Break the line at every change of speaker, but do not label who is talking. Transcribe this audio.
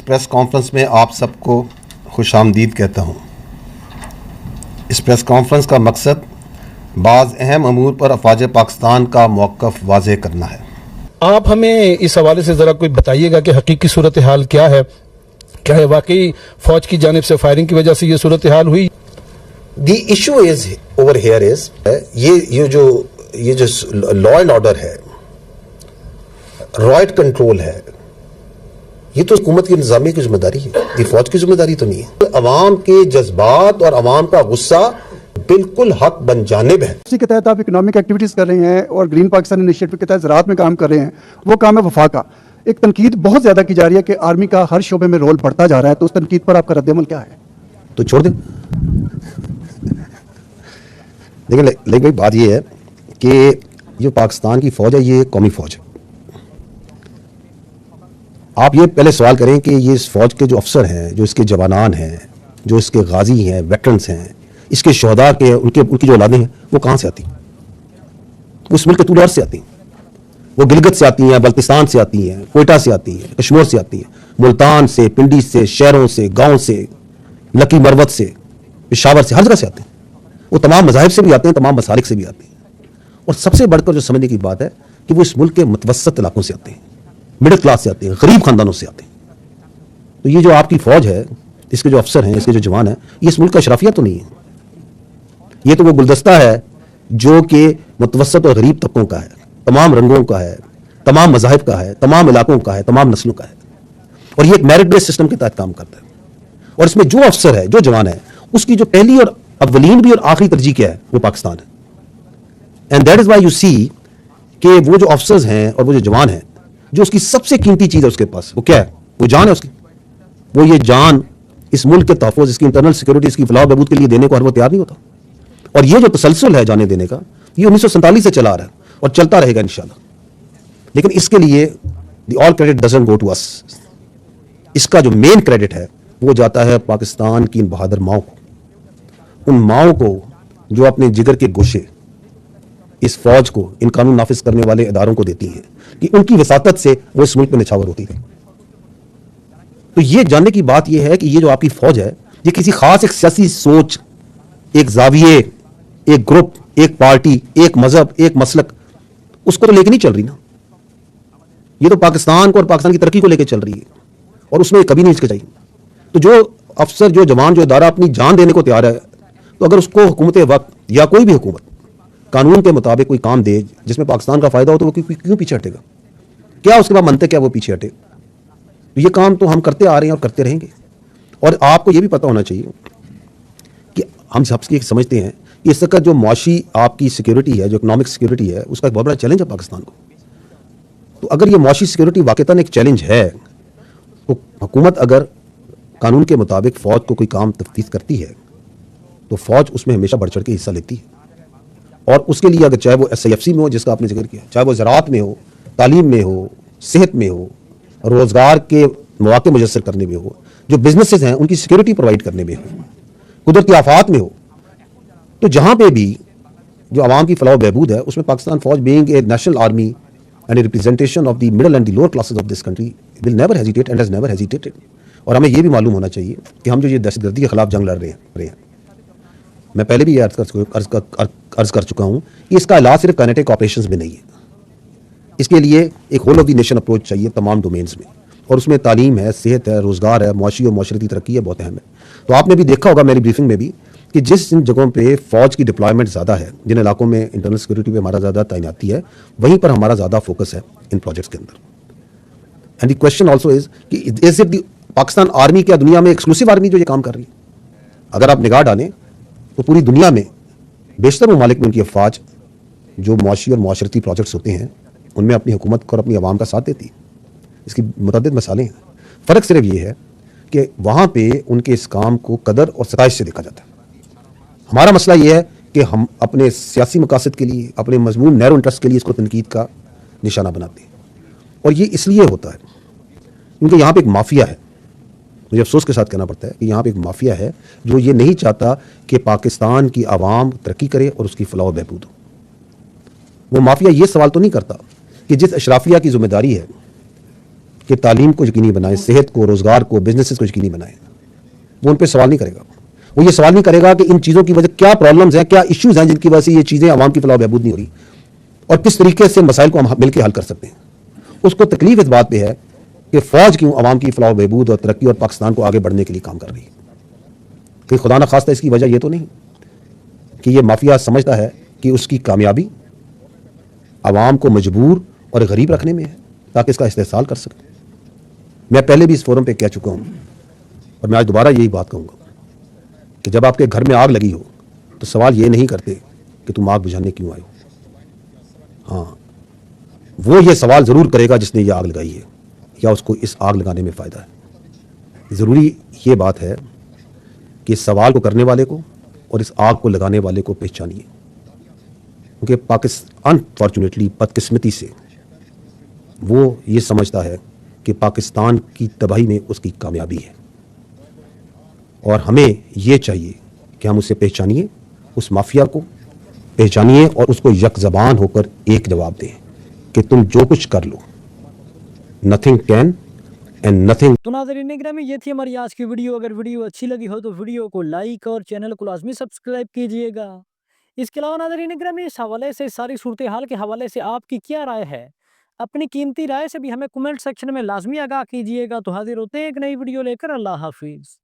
Press conference में आप सबको खुश आमदीद कहता हूँ। इस प्रेस कॉन्फ्रेंस का मकसद बाज़ अहम अमूर पर अफ़वाज पाकिस्तान का मौक़िफ़ वाज़ेह करना है।
आप हमें इस हवाले से ज़रा कोई बताइएगा कि हकीकी सूरत हाल क्या है? क्या है वाकई फ़ौज की जानिब से फायरिंग की वजह से ये सूरत हाल हुई?
The issue is over here is ये जो लॉ एंड ऑर्डर है, रॉयट कंट्रोल है, ये तो हुकूमत की इंतजामिया की जिम्मेदारी है, ये फौज की जिम्मेदारी तो नहीं है। अवाम के जज्बात और अवाम का गुस्सा बिल्कुल हक बन जानिब है।
इसी के तहत आप इकोनॉमिक एक्टिविटीज़ कर रहे हैं और ग्रीन पाकिस्तान इनिशिएटिव के तहत ज़राअत में काम कर रहे हैं, वो काम है वफा का। एक तनकीद बहुत ज़्यादा की जा रही है कि आर्मी का हर शोबे में रोल बढ़ता जा रहा है, तो उस तनकीद पर आपका रद्द-ए-अमल क्या है?
तो छोड़ दें। लेकिन बात ये है कि जो पाकिस्तान की फ़ौज है ये कौमी फ़ौज है। आप ये पहले सवाल करें कि ये इस फ़ौज के जो अफसर हैं, जो इसके जवानान हैं, जो इसके गाजी हैं, वेटरन्स हैं, इसके शहदा के उनकी जो औलादें हैं वो कहाँ से आती हैं? वो इस मुल्क के तूल अर्ज़ से आती हैं। वो गिलगित से आती हैं, बल्तिस्तान से आती हैं, कोयटा से आती हैं, कश्मीर से आती हैं, मुल्तान से, पिंडी से, शहरों से, गाँव से, लकी मरवत से, पेशावर से, हर जगह से आते हैं। वो तमाम मज़ाहिब से भी आते हैं, तमाम मसालिक से भी आते हैं। और सबसे बढ़कर जो समझने की बात है कि वो इस मुल्क के मुतवस्सत इलाकों से आते हैं, मिडिल क्लास से आते हैं, गरीब खानदानों से आते हैं। तो ये जो आपकी फ़ौज है, इसके जो अफसर हैं, इसके जो जवान हैं, ये इस मुल्क का अशराफिया तो नहीं है। ये तो वो गुलदस्ता है जो कि मुतवस्सत और गरीब तबकों का है, तमाम रंगों का है, तमाम मज़ाहिब का है, तमाम इलाकों का है, तमाम नस्लों का है। और ये एक मेरिट बेस्ड सिस्टम के तहत काम करता है। और इसमें जो अफसर है, जो जवान है, उसकी जो पहली और अव्वलीन भी और आखिरी तरजीह क्या है? वो पाकिस्तान है। And that is why you see कि वो जो अफसर्स हैं और वो जो जवान हैं, जो उसकी सबसे कीमती चीज़ है उसके पास, वो क्या है? वो जान है उसकी। वो ये जान इस मुल्क के तहफ़्फ़ुज़, इसकी इंटरनल सिक्योरिटी, इसकी फलाह बहबूद के लिए देने को हर वो तैयार नहीं होता। और ये जो तसलसल है जाने देने का, ये 1947 से चला आ रहा है और चलता रहेगा इंशाल्लाह। लेकिन इसके लिए the all credit doesn't go to us. इसका जो मेन क्रेडिट है वो जाता है पाकिस्तान की इन बहादुर माओं को, उन माओं को जो अपने जिगर के गोशे इस फौज को, इन कानून नाफिज करने वाले इदारों को देती हैं कि उनकी वसातत से वो इस मुल्क में निछावर होती है। तो ये जानने की बात यह है कि ये जो आपकी फौज है, ये किसी खास एक सियासी सोच, एक जाविये, एक ग्रुप, एक पार्टी, एक मजहब, एक मसलक, उसको तो लेके नहीं चल रही ना। ये तो पाकिस्तान को और पाकिस्तान की तरक्की को लेकर चल रही है और उसमें कभी नहीं हिचकिचाई। तो जो अफसर, जो जवान, जो इदारा अपनी जान देने को तैयार है, तो अगर उसको हुकूमत वक्त या कोई भी हुकूमत कानून के मुताबिक कोई काम दे जिसमें पाकिस्तान का फायदा हो, तो वो क्यों पीछे हटेगा? क्या उसके बाद मनते क्या वो पीछे हटे? तो ये काम तो हम करते आ रहे हैं और करते रहेंगे। और आपको ये भी पता होना चाहिए कि हम सबसे समझते हैं कि इस वक्त जो मुआशी आपकी सिक्योरिटी है, जो इकोनॉमिक सिक्योरिटी है, उसका एक बहुत बड़ा चैलेंज है पाकिस्तान को। तो अगर ये मुआशी सिक्योरिटी वाकईतन एक चैलेंज है, तो हुकूमत अगर कानून के मुताबिक फ़ौज को कोई काम तफ्तीश करती है तो फ़ौज उसमें हमेशा बढ़ चढ़ के हिस्सा लेती है। और उसके लिए अगर चाहे वो SIFC में हो, जिसका आपने जिक्र किया, चाहे वो ज़राअत में हो, तालीम में हो, सेहत में हो, रोज़गार के मौके मुयस्सर करने में हो, जो बिजनेसेस हैं उनकी सिक्योरिटी प्रोवाइड करने में हो, कुदरती आफात में हो, तो जहाँ पे भी जो आवाम की फलाह बहबूद है, उसमें पाकिस्तान फ़ौज being a national army and a representation of the middle and the lower classes of this country will never hesitate and has never hesitated. और हमें यह भी मालूम होना चाहिए कि हम जो ये दहशतगर्दी के खिलाफ जंग लड़ रहे हैं, मैं पहले भी ये अर्ज कर चुका हूँ कि इसका इलाज सिर्फ काइनेटिक ऑपरेशंस में नहीं है। इसके लिए एक whole of the nation approach चाहिए तमाम डोमेन्स में, और उसमें तालीम है, सेहत है, रोज़गार है, मुआशी और माशरती तरक्की है, बहुत अहम है। तो आपने भी देखा होगा मेरी ब्रीफिंग में भी कि जिस जगहों पे फ़ौज की डिप्लॉयमेंट ज़्यादा है, जिन इलाकों में इंटरनल सिक्योरिटी पे हमारा ज़्यादा तैनाती है, वहीं पर हमारा ज़्यादा फोकस है इन प्रोजेक्ट्स के अंदर। And the question also is कि is it the Pakistan army क्या दुनिया में एक्सक्लूसिव आर्मी जो ये काम कर रही है? अगर आप निगाह डालें तो पूरी दुनिया में बेशतर ममालिक में उनकी अफवाज जो मुआशी और माशरती प्रोजेक्ट्स होते हैं उनमें अपनी हुकूमत को और अपनी आवाम का साथ देती है। इसकी मुतअद्दिद मिसालें हैं। फ़र्क सिर्फ ये है कि वहाँ पे उनके इस काम को कदर और सताइश से देखा जाता है। हमारा मसला ये है कि हम अपने सियासी मकासद के लिए, अपने मजमून नैरो इंटरेस्ट के लिए इसको तनकीद का निशाना बनाते हैं। और ये इसलिए होता है क्योंकि यहाँ पे एक माफिया है। मुझे अफसोस के साथ कहना पड़ता है कि यहाँ पे एक माफिया है जो ये नहीं चाहता कि पाकिस्तान की आवाम तरक्की करे और उसकी फलाह बहबूद हो। वो माफिया ये सवाल तो नहीं करता कि जिस अशराफिया की जिम्मेदारी है کہ تعلیم کو یقینی بنائیں, صحت کو, روزگار کو, بزنسز کو یقینی بنائیں. وہ ان پہ سوال نہیں کرے گا. وہ یہ سوال نہیں کرے گا کہ ان چیزوں کی وجہ کیا پرابلمز ہیں, کیا ایشوز ہیں جن کی وجہ سے یہ چیزیں عوام کی فلاح و بہبود نہیں ہو رہی, اور کس طریقے سے مسائل کو ہم مل کے حل کر سکتے ہیں. اس کو تکلیف اس بات پہ ہے کہ فوج کیوں عوام کی فلاح و بہبود اور ترقی اور پاکستان کو آگے بڑھنے کے لیے کام کر رہی ہے. کہ خدا نخواستہ اس کی وجہ یہ تو نہیں کہ یہ مافیا سمجھتا ہے کہ اس کی کامیابی عوام کو مجبور اور غریب رکھنے میں ہے تاکہ اس کا استحصال کر سکے. میں پہلے بھی اس فورم پہ کہہ چکا ہوں اور میں آج دوبارہ یہی بات کہوں گا کہ جب آپ کے گھر میں آگ لگی ہو تو سوال یہ نہیں کرتے کہ تم آگ بجھانے کیوں آئے ہو. ہاں, وہ یہ سوال ضرور کرے گا جس نے یہ آگ لگائی ہے یا اس کو اس آگ لگانے میں فائدہ ہے. ضروری یہ بات ہے کہ اس سوال کو کرنے والے کو اور اس آگ کو لگانے والے کو پہچانیے, کیونکہ پاکستان انفارچونیٹلی بدقسمتی سے وہ یہ سمجھتا ہے کہ پاکستان کی تباہی میں اس کی کامیابی ہے. اور ہمیں یہ چاہیے کہ ہم اسے پہچانیے, اس مافیا کو پہچانیے اور اس کو یک زبان ہو کر ایک جواب دیں کہ تم جو کچھ کر لو, nothing can and nothing.
تو ناظرین گرامی, یہ تھی ہماری آج کی ویڈیو. اگر ویڈیو اچھی لگی ہو تو ویڈیو کو لائک اور چینل کو لازمی سبسکرائب کیجئے گا. اس کے علاوہ ناظرین گرامی, اس حوالے سے ساری صورتحال کے حوالے سے آپ کی کیا رائے ہے, اپنی قیمتی رائے سے بھی ہمیں کمنٹ سیکشن میں لازمی آگاہ کیجئے گا. تو حاضر ہوتے ہیں ایک نئی ویڈیو لے کر. اللہ حافظ.